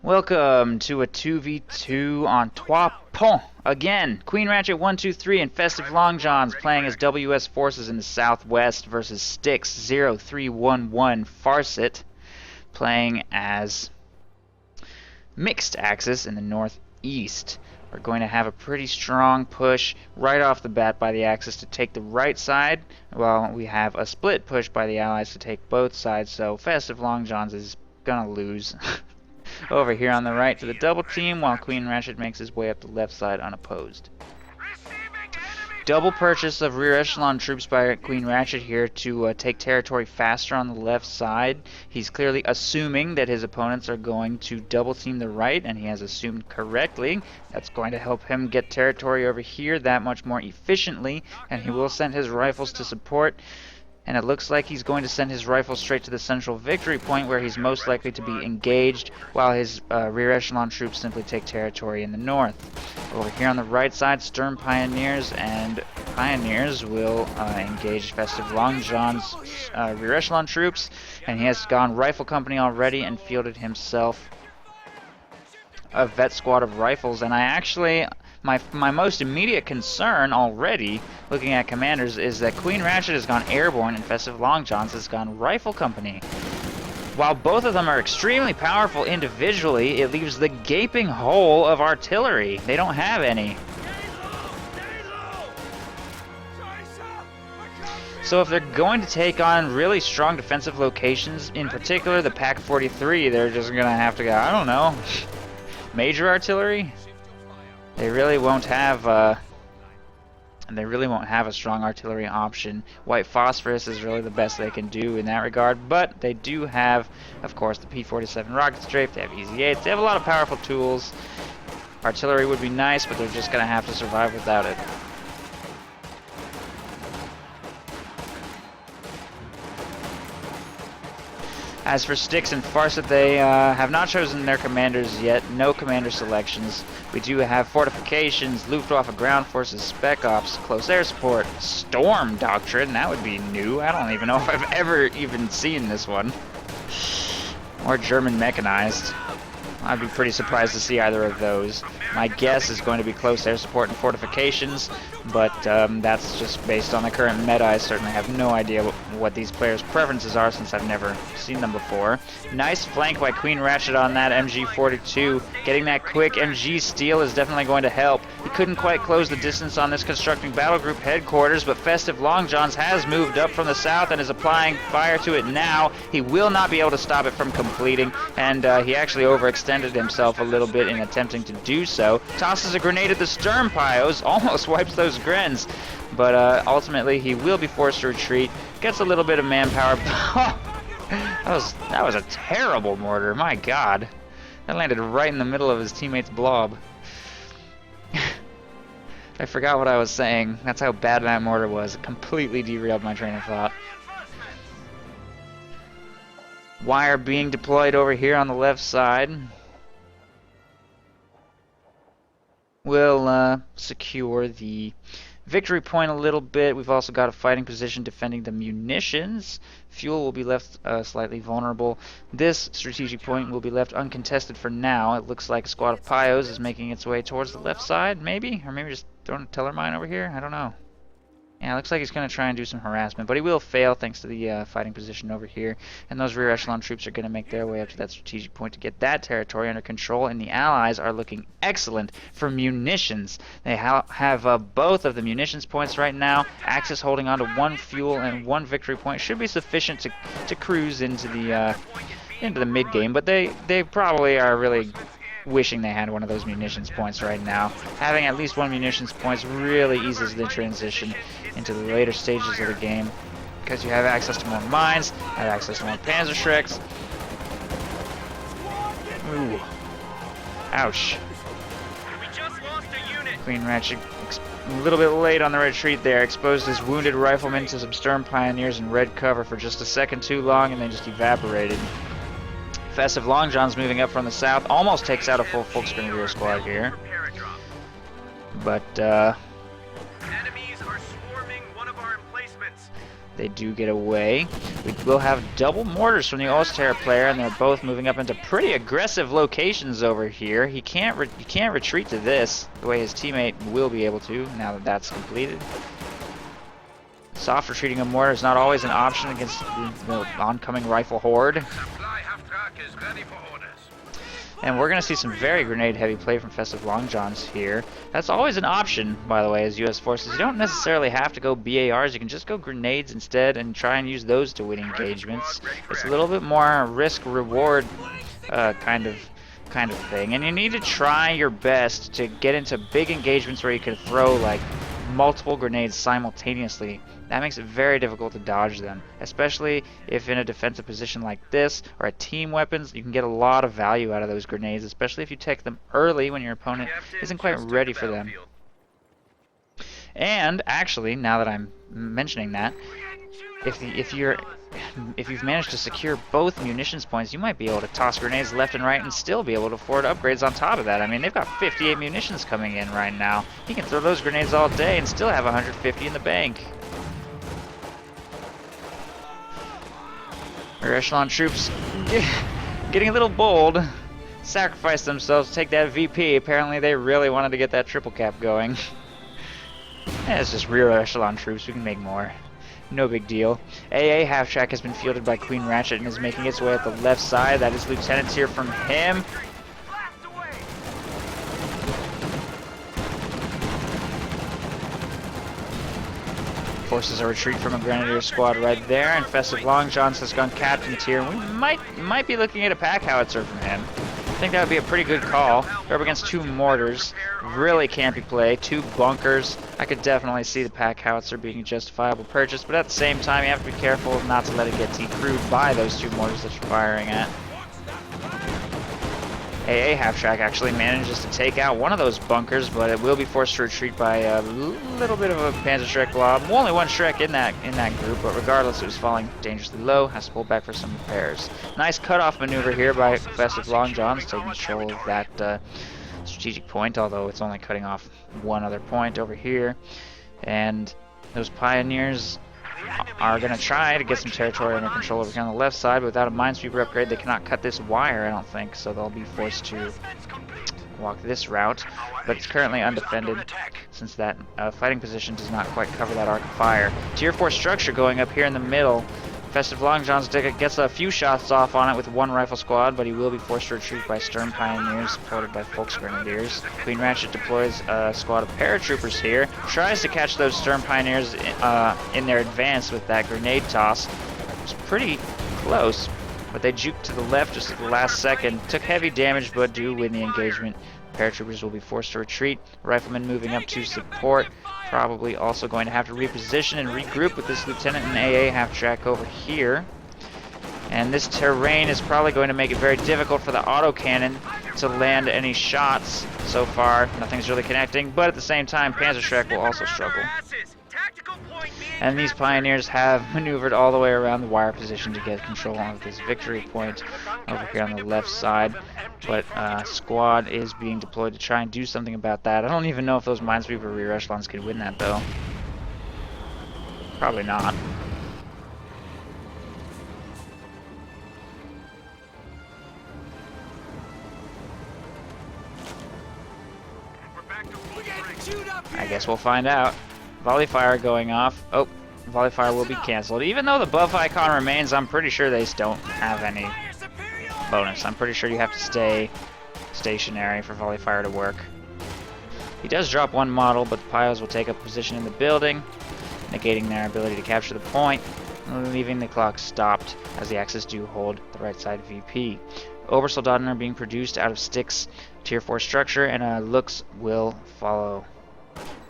Welcome to a 2v2 on Trois Pont. Again, QueenRatchet123 and FestiveLongJohns playing as WS forces in the southwest versus Styx0311 Farsit playing as mixed axis in the northeast. We're going to have a pretty strong push right off the bat by the Axis to take the right side, while we have a split push by the Allies to take both sides, so FestiveLongJohns is gonna lose. Over here on the right to the double team, while QueenRatchet makes his way up the left side unopposed. Double purchase of rear echelon troops by QueenRatchet here to take territory faster on the left side. He's clearly assuming that his opponents are going to double team the right, and he has assumed correctly. That's going to help him get territory over here that much more efficiently, and he will send his rifles to support. And it looks like he's going to send his rifles straight to the central victory point, where he's most likely to be engaged, while his rear echelon troops simply take territory in the north. Over here on the right side, Stern Pioneers and Pioneers will engage FestiveLongJohns' rear echelon troops, and he has gone Rifle Company already and fielded himself a vet squad of rifles. And I actually... My most immediate concern already, looking at commanders, is that QueenRatchet has gone airborne and FestiveLongJohns has gone Rifle Company. While both of them are extremely powerful individually, it leaves the gaping hole of artillery. They don't have any. So if they're going to take on really strong defensive locations, in particular the Pac 43, they're just going to have to go, I don't know, major artillery? They really won't have a strong artillery option. White phosphorus is really the best they can do in that regard, but they do have, of course, the P-47 rocket strafe. They have EZ-8s. They have a lot of powerful tools. Artillery would be nice, but they're just going to have to survive without it. As for Styx and Farsit, they have not chosen their commanders yet. No commander selections. We do have fortifications, Luftwaffe ground forces, spec ops, close air support, storm doctrine. That would be new. I don't even know if I've ever even seen this one. Or German mechanized. I'd be pretty surprised to see either of those. My guess is going to be close air support and fortifications, but that's just based on the current meta. I certainly have no idea what these players' preferences are, since I've never seen them before. Nice flank by QueenRatchet on that MG42. Getting that quick MG steal is definitely going to help. He couldn't quite close the distance on this constructing battle group headquarters, but FestiveLongJohns has moved up from the south and is applying fire to it now. He will not be able to stop it from completing, and he actually overextended himself a little bit in attempting to do so. Tosses a grenade at the stern pios, almost wipes those grens, but ultimately he will be forced to retreat. Gets a little bit of manpower. that was a terrible mortar. My God, that landed right in the middle of his teammate's blob. I forgot what I was saying. That's how bad that mortar was. It completely derailed my train of thought. Wire being deployed over here on the left side. We'll secure the victory point a little bit. We've also got a fighting position defending the munitions. Fuel will be left slightly vulnerable. This strategic point will be left uncontested for now. It looks like a squad of Pios is making its way towards the left side, maybe? Or maybe just throwing a teller mine over here? I don't know. Yeah, it looks like he's going to try and do some harassment, but he will fail thanks to the fighting position over here. And those rear echelon troops are going to make their way up to that strategic point to get that territory under control. And the Allies are looking excellent for munitions. They have both of the munitions points right now. Axis holding on to one fuel and one victory point should be sufficient to cruise into the mid game. But they probably are really wishing they had one of those munitions points right now. Having at least one munitions point really eases the transition into the later stages of the game, because you have access to more mines, have access to more Panzerschrecks. Ooh. Ouch. QueenRatchet a little bit late on the retreat there, exposed his wounded riflemen to some Stern Pioneers in red cover for just a second too long, and then just evaporated. FestiveLongJohns moving up from the south almost takes out a full Volksgrenadier squad here, but They do get away. We will have double mortars from the Oster player, and they're both moving up into pretty aggressive locations over here. He can't retreat to this the way his teammate will be able to now that that's completed. Soft retreating a mortar is not always an option against the oncoming rifle horde. And we're going to see some very grenade-heavy play from FestiveLongJohns here. That's always an option, by the way, as U.S. forces. You don't necessarily have to go BARs. You can just go grenades instead and try and use those to win engagements. It's a little bit more risk-reward kind of thing. And you need to try your best to get into big engagements where you can throw, like, multiple grenades simultaneously. That makes it very difficult to dodge them, especially if in a defensive position like this or at team weapons. You can get a lot of value out of those grenades, especially if you take them early when your opponent isn't quite ready for them. And actually, now that I'm mentioning that, if you've managed to secure both munitions points, you might be able to toss grenades left and right and still be able to afford upgrades on top of that. I mean, they've got 58 munitions coming in right now. You can throw those grenades all day and still have 150 in the bank. Rear echelon troops getting a little bold, sacrifice themselves to take that VP. Apparently they really wanted to get that triple cap going. Yeah, it's just rear echelon troops, we can make more. No big deal. AA half-track has been fielded by QueenRatchet and is making its way at the left side. That is Lieutenant's here from him. Forces a retreat from a Grenadier squad right there, and FestiveLongJohns has gone captain tier. We might be looking at a pack howitzer from him. I think that would be a pretty good call. They're up against 2 mortars. Really campy play. 2 bunkers. I could definitely see the pack howitzer being a justifiable purchase, but at the same time, you have to be careful not to let it get decrewed by those 2 mortars that you're firing at. AA half-track actually manages to take out one of those bunkers, but it will be forced to retreat by a little bit of a Panzer Shrek blob. Only one Shrek in that group, but regardless, it was falling dangerously low. Has to pull back for some repairs. Nice cutoff maneuver here by FestiveLongJohns, taking control of that strategic point, although it's only cutting off one other point over here. And those Pioneers are going to try to get some territory under control over here on the left side, but without a minesweeper upgrade they cannot cut this wire, I don't think, so they'll be forced to walk this route, but it's currently undefended since that fighting position does not quite cover that arc of fire. Tier 4 structure going up here in the middle. FestiveLongJohns gets a few shots off on it with 1 rifle squad, but he will be forced to retreat by Stern Pioneers, supported by Volksgrenadiers. QueenRatchet deploys a squad of paratroopers here, tries to catch those Stern Pioneers in their advance with that grenade toss. It was pretty close, but they juked to the left just at the last second. Took heavy damage, but do win the engagement. Paratroopers will be forced to retreat. Riflemen moving up to support. Probably also going to have to reposition and regroup with this Lieutenant and AA half-track over here. And this terrain is probably going to make it very difficult for the autocannon to land any shots so far. Nothing's really connecting, but at the same time, Panzer Shrek will also struggle. And these Pioneers have maneuvered all the way around the wire position to get control of this victory point over here on the left side. But squad is being deployed to try and do something about that. I don't even know if those minesweeper rear echelons can win that, though. Probably not. I guess we'll find out. Volley fire going off. Oh, volley fire will be canceled. Even though the buff icon remains, I'm pretty sure they don't have any bonus. I'm pretty sure you have to stay stationary for volley fire to work. He does drop 1 model, but the Pios will take up position in the building, negating their ability to capture the point, and leaving the clock stopped as the Axis do hold the right side VP. Obersoldaten are being produced out of Styx tier 4 structure, and looks will follow.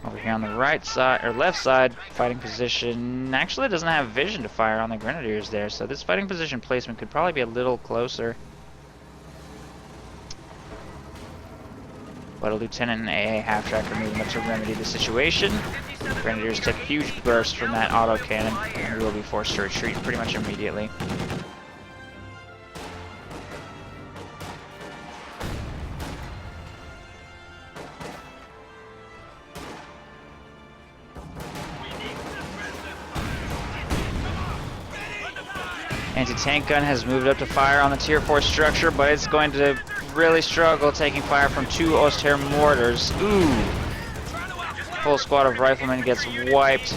Over here on the right side, or left side, fighting position actually doesn't have vision to fire on the Grenadiers there, so this fighting position placement could probably be a little closer. But a Lieutenant and AA half-track are moving up to remedy the situation. The Grenadiers take a huge burst from that autocannon and will be forced to retreat pretty much immediately. Anti-tank gun has moved up to fire on the tier 4 structure, but it's going to really struggle taking fire from 2 Oster mortars. Ooh! Full squad of riflemen gets wiped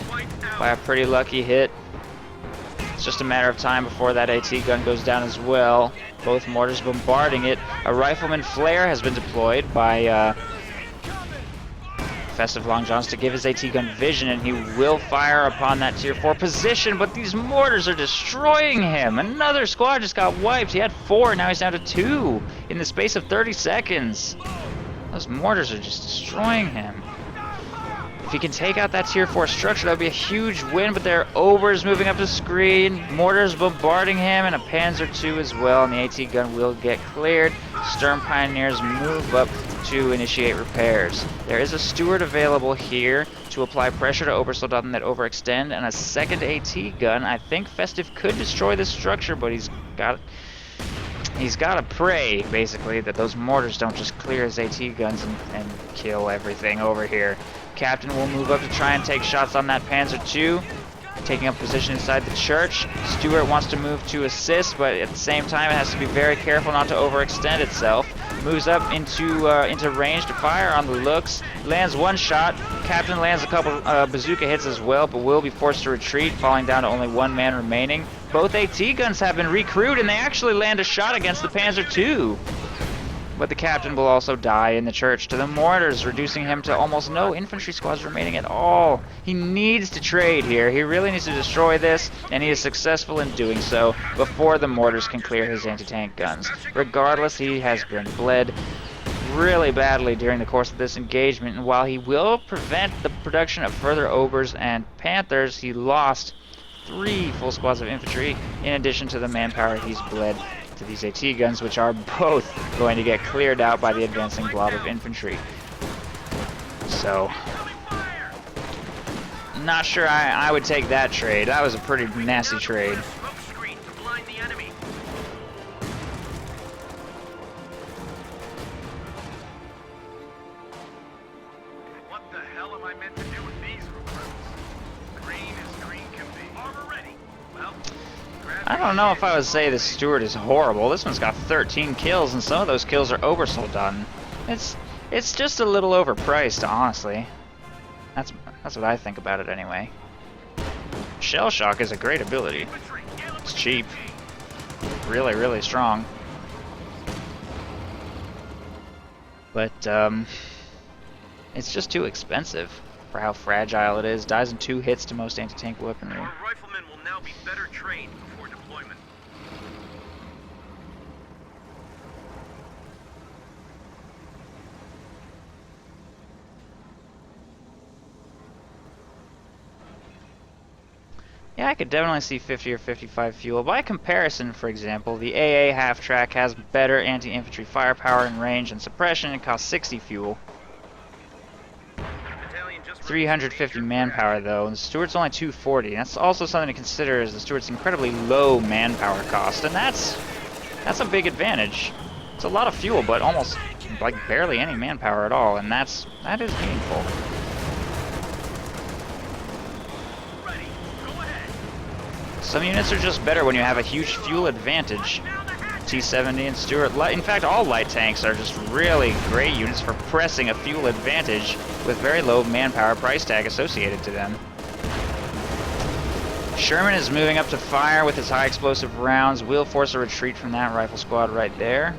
by a pretty lucky hit. It's just a matter of time before that AT gun goes down as well. Both mortars bombarding it. A rifleman flare has been deployed by FestiveLongJohns to give his AT gun vision, and he will fire upon that tier 4 position, but these mortars are destroying him. Another squad just got wiped. He had 4, now he's down to 2 in the space of 30 seconds. Those mortars are just destroying him. If he can take out that tier 4 structure, that would be a huge win, but there are Obers moving up the screen, mortars bombarding him, and a Panzer II as well, and the AT gun will get cleared. Sturm Pioneers move up to initiate repairs. There is a steward available here to apply pressure to Obersoldaten that overextend, and a second AT gun. I think Festive could destroy this structure, but he's got to pray, basically, that those mortars don't just clear his AT guns and kill everything over here. Captain will move up to try and take shots on that Panzer II, taking up position inside the church. Stuart wants to move to assist, but at the same time it has to be very careful not to overextend itself. Moves up into range to fire on the looks. Lands one shot. Captain lands a couple bazooka hits as well, but will be forced to retreat, falling down to only 1 man remaining. Both AT guns have been recrewed, and they actually land a shot against the Panzer II. But the captain will also die in the church to the mortars, reducing him to almost no infantry squads remaining at all. He needs to trade here. He really needs to destroy this, and he is successful in doing so before the mortars can clear his anti-tank guns. Regardless, he has been bled really badly during the course of this engagement, and while he will prevent the production of further Obers and Panthers, he lost 3 full squads of infantry, in addition to the manpower he's bled to these AT guns, which are both going to get cleared out by the advancing blob of infantry. So, not sure I would take that trade. That was a pretty nasty trade. What the hell am I meant to do with these recruits? Green as green can be. Armor ready. Well, I don't know if I would say the steward is horrible. This one's got 13 kills, and some of those kills are Obersoldaten. It's just a little overpriced, honestly. That's what I think about it anyway. Shell Shock is a great ability. It's cheap. Really, really strong. But it's just too expensive for how fragile it is. Dies in 2 hits to most anti-tank weaponry. our riflemen will now be better trained before deployment. Yeah, I could definitely see 50 or 55 fuel. By comparison, for example, the AA half-track has better anti-infantry firepower and range and suppression. It costs 60 fuel. 350 manpower, though, and the Stuart's only 240. That's also something to consider, as the Stuart's incredibly low manpower cost, and that's a big advantage. It's a lot of fuel, but almost, like, barely any manpower at all, and that is meaningful. Some units are just better when you have a huge fuel advantage. T-70 and Stuart light. In fact, all light tanks are just really great units for pressing a fuel advantage with very low manpower price tag associated to them. Sherman is moving up to fire with his high explosive rounds. Will force a retreat from that rifle squad right there.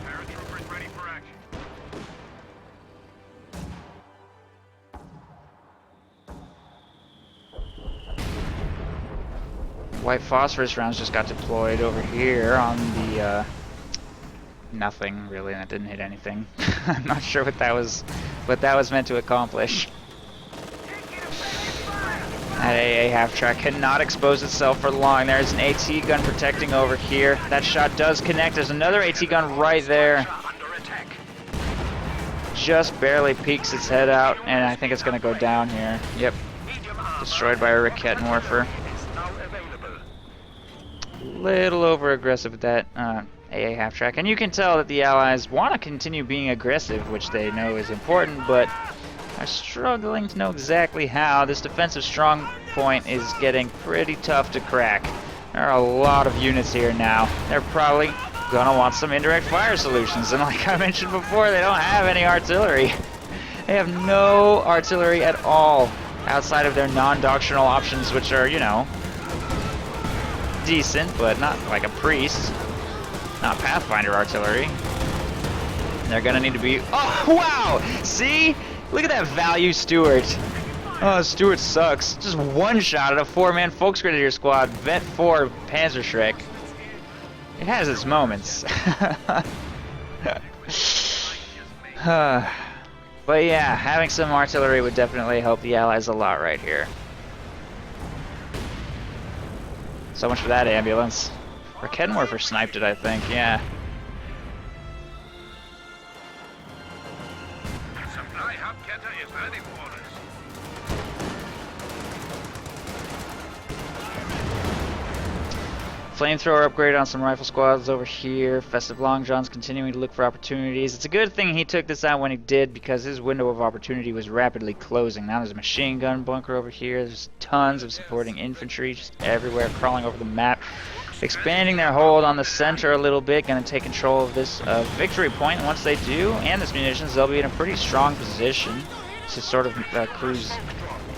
Paratroopers ready for action. White phosphorus rounds just got deployed over here on the nothing really, and it didn't hit anything. I'm not sure what that was meant to accomplish. That AA half-track cannot expose itself for long. There's an AT gun protecting over here. That shot does connect. There's another AT gun right there. Just barely peeks its head out, and I think it's going to go down here. Yep. Destroyed by a Rakettenwerfer. Little over-aggressive with that AA half-track. And you can tell that the Allies want to continue being aggressive, which they know is important, but are struggling to know exactly how. This defensive strong point is getting pretty tough to crack. There are a lot of units here now. They're probably gonna want some indirect fire solutions, and like I mentioned before, they don't have any artillery. They have no artillery at all outside of their non-doctrinal options, which are, you know, decent, but not like a priest. Not Pathfinder artillery. They're gonna need to be... Oh, wow! See? Look at that value Stuart. Oh, Stuart sucks. Just one shot at a 4-man Volksgrenadier squad. Vet 4 Panzerschreck. It has its moments. But yeah, having some artillery would definitely help the Allies a lot right here. So much for that ambulance. Or Kenworfer sniped it, I think, yeah. Supply hub getter is ready for us. Flamethrower upgrade on some rifle squads over here. FestiveLongJohns continuing to look for opportunities. It's a good thing he took this out when he did, because his window of opportunity was rapidly closing. Now there's a machine gun bunker over here. There's tons of supporting infantry just everywhere, crawling over the map. Expanding their hold on the center a little bit. Going to take control of this victory point. And once they do, and this munitions, they'll be in a pretty strong position to sort of cruise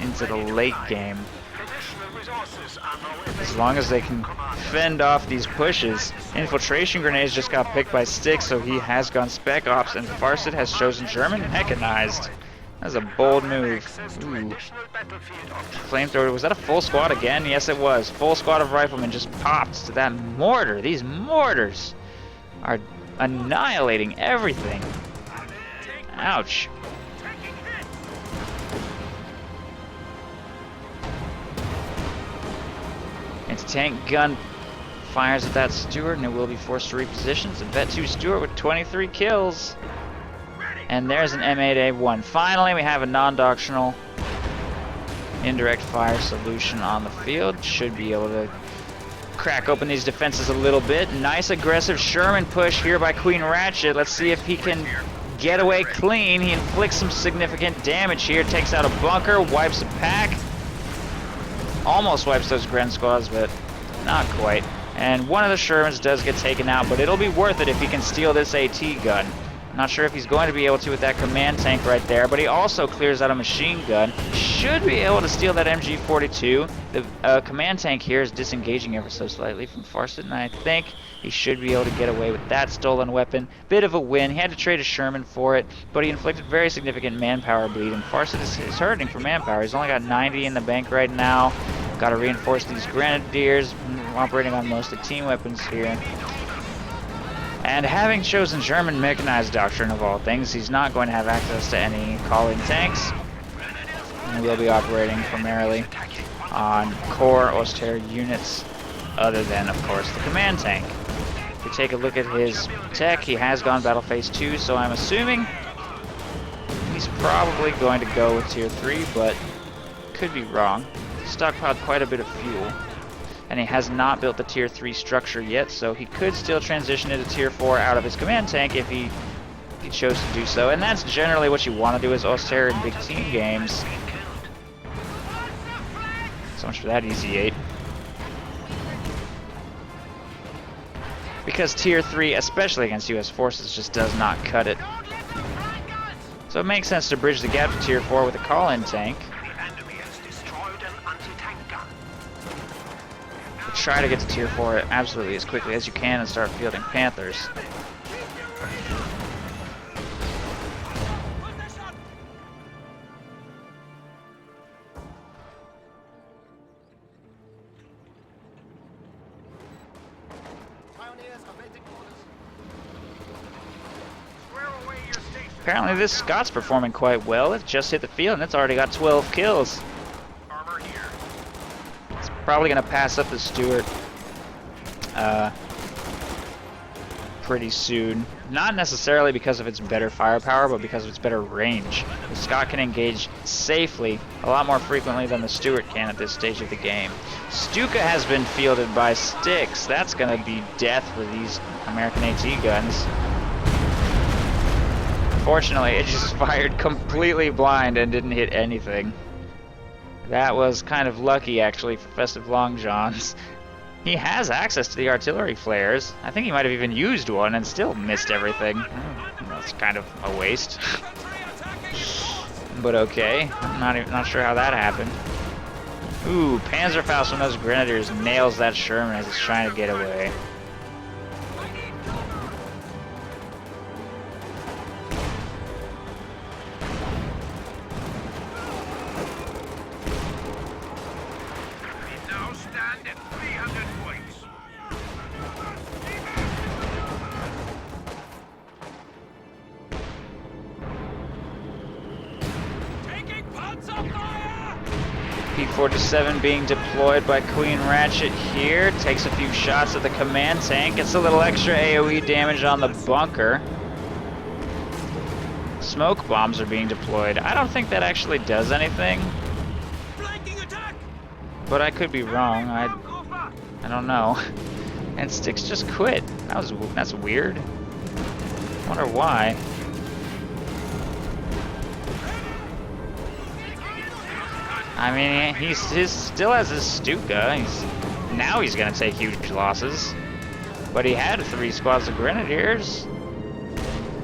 into the late game. As long as they can fend off these pushes. Infiltration grenades just got picked by Styx, so he has gone spec ops, and Farsit has chosen German mechanized. That's a bold move. Ooh. Flamethrower, was that a full squad again? Yes, it was. Full squad of riflemen just popped to that mortar. These mortars are annihilating everything. Ouch. Anti-tank gun fires at that Stuart, and it will be forced to reposition. So Vet 2 Stuart with 23 kills. And there's an M8A1. Finally, we have a non-doctrinal indirect fire solution on the field. Should be able to crack open these defenses a little bit. Nice aggressive Sherman push here by QueenRatchet. Let's see if he can get away clean. He inflicts some significant damage here. Takes out a bunker, wipes a pack. Almost wipes those Gren squads, but not quite. And one of the Shermans does get taken out, but it'll be worth it if he can steal this AT gun. Not sure if he's going to be able to with that command tank right there, but he also clears out a machine gun. Should be able to steal that MG42. The command tank here is disengaging ever so slightly from Farsit, and I think he should be able to get away with that stolen weapon. Bit of a win. He had to trade a Sherman for it, but he inflicted very significant manpower bleed, and Farsit is hurting for manpower. He's only got 90 in the bank right now. Got to reinforce these Grenadiers, operating on mostly team weapons here. And having chosen German mechanized doctrine of all things, he's not going to have access to any call-in tanks. And he will be operating primarily on core Oster units, other than, of course, the command tank. If we take a look at his tech, he has gone Battle Phase 2, so I'm assuming he's probably going to go with Tier 3, but could be wrong. Stockpiled quite a bit of fuel. And he has not built the Tier 3 structure yet, so he could still transition into Tier 4 out of his command tank if he chose to do so. And that's generally what you want to do as Oster in big team games. So much for that easy 8. Because Tier 3, especially against US forces, just does not cut it. So it makes sense to bridge the gap to Tier 4 with a call-in tank. Try to get to Tier 4 absolutely as quickly as you can and start fielding Panthers. Apparently this Scott's performing quite well. It just hit the field and it's already got 12 kills. Probably going to pass up the Stuart pretty soon. Not necessarily because of its better firepower, but because of its better range. The Scott can engage safely a lot more frequently than the Stuart can at this stage of the game. Stuka has been fielded by Styx. That's going to be death for these American AT guns. Unfortunately, it just fired completely blind and didn't hit anything. That was kind of lucky, actually, for FestiveLongJohns. He has access to the artillery flares. I think he might have even used one and still missed everything. That's kind of a waste. But okay, I'm not sure how that happened. Ooh, Panzerfaust from those Grenadiers nails that Sherman as it's trying to get away. We now stand at 300 points. Taking Panzer fire! P-47 being deployed by QueenRatchet here. Takes a few shots at the command tank. Gets a little extra AoE damage on the bunker. Smoke bombs are being deployed. I don't think that actually does anything. Flanking attack! But I could be wrong. I don't know. And Styx just quit. That's weird. Wonder why. I mean, he still has his Stuka. Now he's gonna take huge losses. But he had 3 squads of Grenadiers.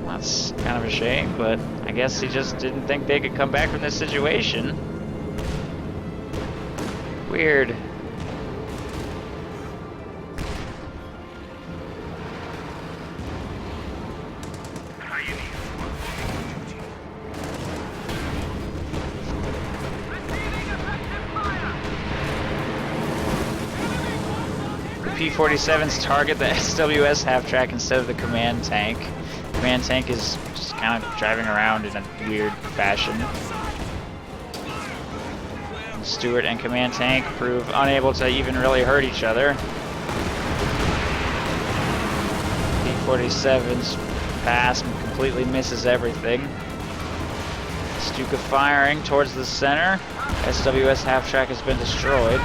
That's kind of a shame, but I guess he just didn't think they could come back from this situation. Weird. P-47's target the SWS half-track instead of the command tank. Command tank is just kind of driving around in a weird fashion. Stewart and command tank prove unable to even really hurt each other. P-47's pass completely misses everything. Stuka firing towards the center. SWS half-track has been destroyed.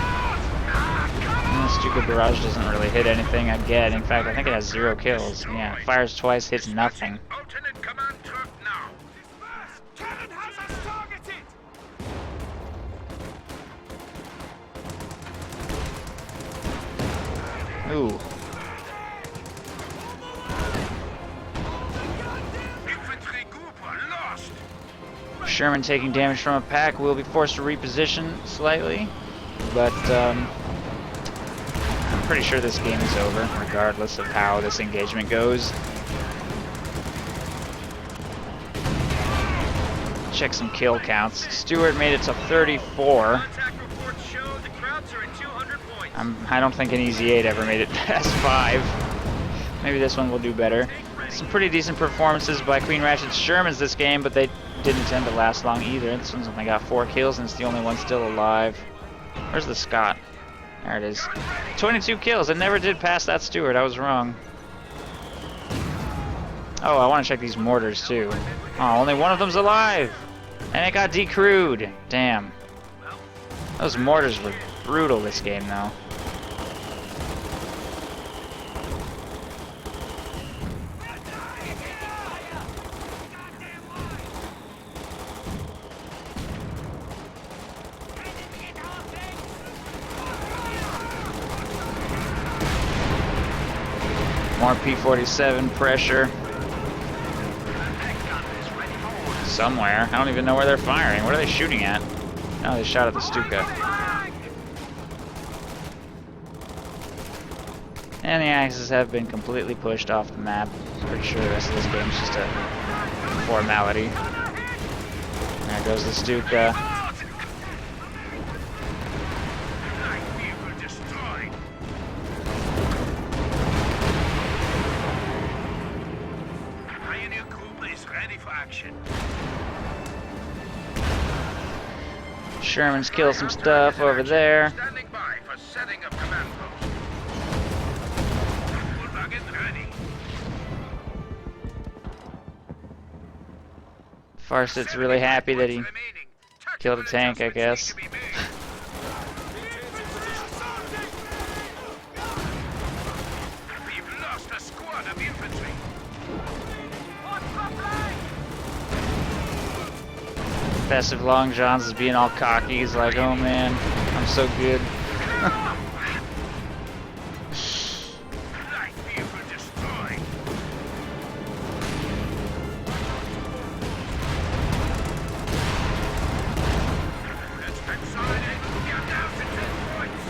Stuka barrage doesn't really hit anything again. In fact, I think it has 0 kills. Yeah, fires twice, hits nothing. Alternate command truck now. Cannon has us targeted. Ooh. Infantry group lost. Sherman taking damage from a pack will be forced to reposition slightly, but I'm pretty sure this game is over, regardless of how this engagement goes. Check some kill counts. Stewart made it to 34. Contact reports show the Krauts are at 200 points. I don't think an Easy 8 ever made it past 5. Maybe this one will do better. Some pretty decent performances by QueenRatchet's Shermans this game, but they didn't tend to last long either. This one's only got 4 kills and it's the only one still alive. Where's the Scott? There it is. 22 kills. It never did pass that Stewart. I was wrong. Oh, I want to check these mortars too. Oh, only one of them's alive. And it got decrewed. Damn. Those mortars were brutal this game though. More P-47 pressure. Somewhere. I don't even know where they're firing. What are they shooting at? No, they shot at the Stuka. And the Axis have been completely pushed off the map. Pretty sure the rest of this game is just a formality. There goes the Stuka. Sherman's killed some stuff over there. Standing by for setting of command post. Full wagon ready. Farsit's really happy that he killed a tank, I guess. We've lost a squad of infantry. FestiveLongJohns is being all cocky. He's like, oh man, I'm so good. I feel destroyed. Let's consolidate. Get down to 10 points.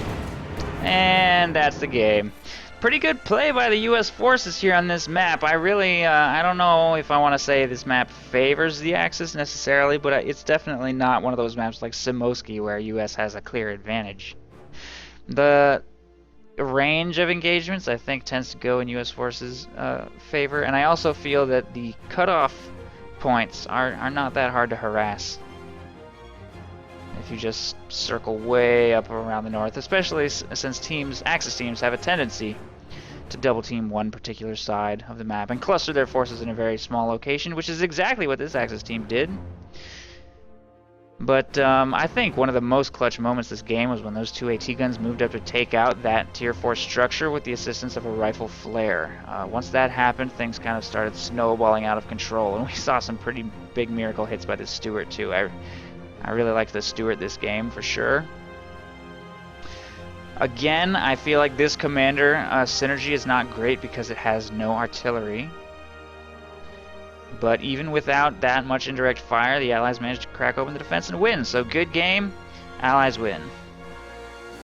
And that's the game. Pretty good play by the U.S. forces here on this map. I really, I don't know if I want to say this map favors the Axis necessarily, but it's definitely not one of those maps like Simoski where U.S. has a clear advantage. The range of engagements, I think, tends to go in U.S. forces' favor, and I also feel that the cutoff points are not that hard to harass. If you just circle way up around the north, especially since Axis teams have a tendency to double team one particular side of the map and cluster their forces in a very small location, which is exactly what this Axis team did. But I think one of the most clutch moments this game was when those two AT guns moved up to take out that Tier 4 structure with the assistance of a rifle flare. Once that happened, things kind of started snowballing out of control, and we saw some pretty big miracle hits by the Stuart too. I really liked the Stuart this game, for sure. Again, I feel like this commander synergy is not great because it has no artillery. But even without that much indirect fire, the Allies managed to crack open the defense and win. So good game, Allies win.